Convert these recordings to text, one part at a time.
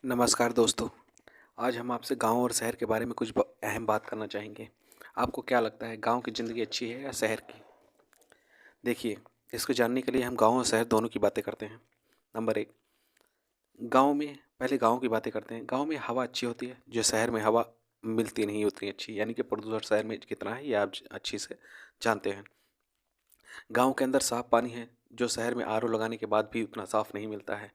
नमस्कार दोस्तों। आज हम आपसे गांव और शहर के बारे में कुछ अहम बात करना चाहेंगे। आपको क्या लगता है, गांव की ज़िंदगी अच्छी है या शहर की? देखिए, इसको जानने के लिए हम गांव और शहर दोनों की बातें करते हैं। नंबर एक, गांव में पहले गांव की बातें करते हैं। गांव में हवा अच्छी होती है, जो शहर में हवा मिलती नहीं उतनी अच्छी, यानी कि प्रदूषण शहर में कितना है ये आप अच्छी से जानते हैं। गांव के अंदर साफ पानी है, जो शहर में आरओ लगाने के बाद भी उतना साफ नहीं मिलता है।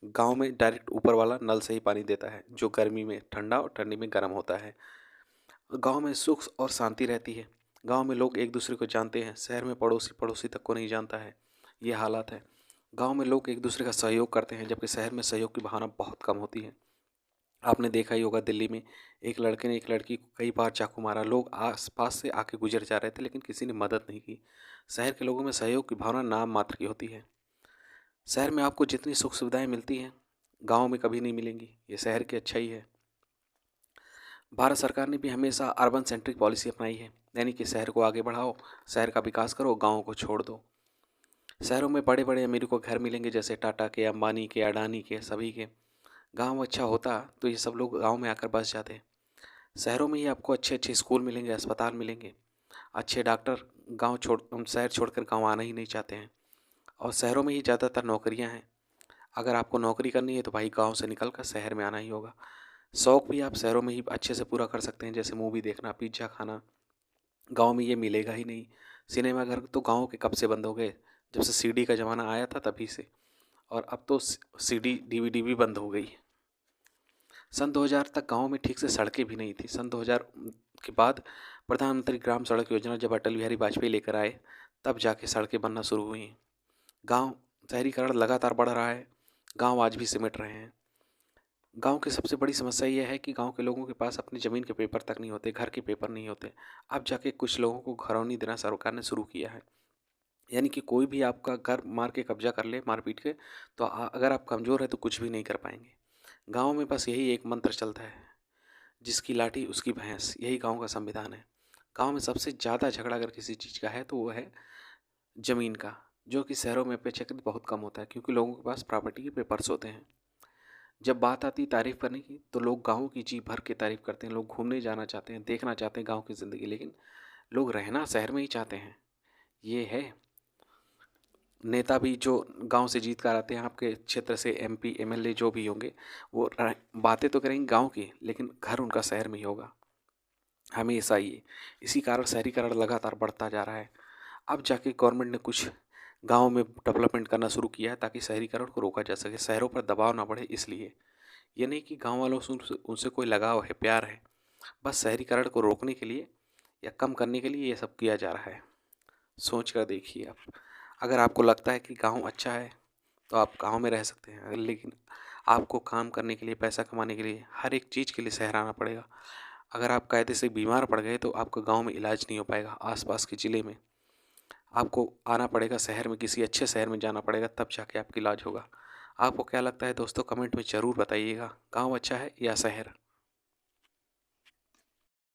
गांव में डायरेक्ट ऊपर वाला नल से ही पानी देता है, जो गर्मी में ठंडा और ठंडी में गर्म होता है। गांव में सुख और शांति रहती है। गांव में लोग एक दूसरे को जानते हैं, शहर में पड़ोसी पड़ोसी तक को नहीं जानता है। ये हालात है। गांव में लोग एक दूसरे का सहयोग करते हैं, जबकि शहर में सहयोग की भावना बहुत कम होती है। आपने देखा ही होगा, दिल्ली में एक लड़के ने एक लड़की को कई बार चाकू मारा। लोग आस पास से आके गुजर जा रहे थे, लेकिन किसी ने मदद नहीं की। शहर के लोगों में सहयोग की भावना नाम मात्र की होती है। शहर में आपको जितनी सुख सुविधाएं मिलती हैं, गांव में कभी नहीं मिलेंगी। ये शहर की अच्छाई है। भारत सरकार ने भी हमेशा अर्बन सेंट्रिक पॉलिसी अपनाई है, यानी कि शहर को आगे बढ़ाओ, शहर का विकास करो, गाँव को छोड़ दो। शहरों में बड़े बड़े अमीरों को घर मिलेंगे, जैसे टाटा के, अंबानी के, अडानी के, सभी के। गांव अच्छा होता तो ये सब लोग गांव में आकर बस जाते। शहरों में ही आपको अच्छे अच्छे स्कूल मिलेंगे, अस्पताल मिलेंगे, अच्छे डॉक्टर। शहर छोड़कर गांव आना ही नहीं चाहते हैं। और शहरों में ही ज़्यादातर नौकरियां हैं। अगर आपको नौकरी करनी है तो भाई गांव से निकल कर शहर में आना ही होगा। शौक भी आप शहरों में ही अच्छे से पूरा कर सकते हैं, जैसे मूवी देखना, पिज्ज़ा खाना। गांव में ये मिलेगा ही नहीं। सिनेमा घर तो गांव के कब से बंद हो गए, जब से सीडी का ज़माना आया था तभी से। और अब तो सीडी डीवीडी भी बंद हो गई। सन 2000 तक गांव में ठीक से सड़कें भी नहीं थी। सन 2000 के बाद प्रधानमंत्री ग्राम सड़क योजना जब अटल बिहारी वाजपेयी लेकर आए, तब जाके सड़कें बनना शुरू हुई। गांव शहरीकरण लगातार बढ़ रहा है। गांव आज भी सिमट रहे हैं। गांव की सबसे बड़ी समस्या यह है कि गांव के लोगों के पास अपनी ज़मीन के पेपर तक नहीं होते, घर के पेपर नहीं होते। अब जाके कुछ लोगों को घरौनी देना सरकार ने शुरू किया है, यानी कि कोई भी आपका घर मार के कब्जा कर ले, मार पीट के, तो अगर आप कमज़ोर है तो कुछ भी नहीं कर पाएंगे। गांव में बस यही एक मंत्र चलता है, जिसकी लाठी उसकी भैंस। यही गांव का संविधान है। गांव में सबसे ज़्यादा झगड़ा अगर किसी चीज़ का है तो वो है ज़मीन का, जो कि शहरों में अपेक्षाकृत बहुत कम होता है, क्योंकि लोगों के पास प्रॉपर्टी के पेपर्स होते हैं। जब बात आती है तारीफ़ करने की, तो लोग गाँव की जी भर के तारीफ़ करते हैं। लोग घूमने जाना चाहते हैं, देखना चाहते हैं गाँव की ज़िंदगी, लेकिन लोग रहना शहर में ही चाहते हैं। ये है। नेता भी जो गांव से जीत कर आते हैं, आपके क्षेत्र से एमपी एमएलए जो भी होंगे, वो बातें तो करेंगे गांव की, लेकिन घर उनका शहर में ही होगा हमेशा ही। इसी कारण शहरीकरण लगातार बढ़ता जा रहा है। अब जाके गवर्नमेंट ने कुछ गांव में डेवलपमेंट करना शुरू किया है, ताकि शहरीकरण को रोका जा सके, शहरों पर दबाव ना बढ़े इसलिए। ये नहीं कि गांव वालों से उनसे कोई लगाव है, प्यार है। बस शहरीकरण को रोकने के लिए या कम करने के लिए ये सब किया जा रहा है। सोच कर देखिए आप। अगर आपको लगता है कि गांव अच्छा है तो आप गांव में रह सकते हैं, लेकिन आपको काम करने के लिए, पैसा कमाने के लिए, हर एक चीज़ के लिए शहर आना पड़ेगा। अगर आप कायदे से बीमार पड़ गए तो आपका गांव में इलाज नहीं हो पाएगा। आसपास के ज़िले में आपको आना पड़ेगा, शहर में, किसी अच्छे शहर में जाना पड़ेगा, तब जाके आपका इलाज होगा। आपको क्या लगता है दोस्तों, कमेंट में ज़रूर बताइएगा, गांव अच्छा है या शहर?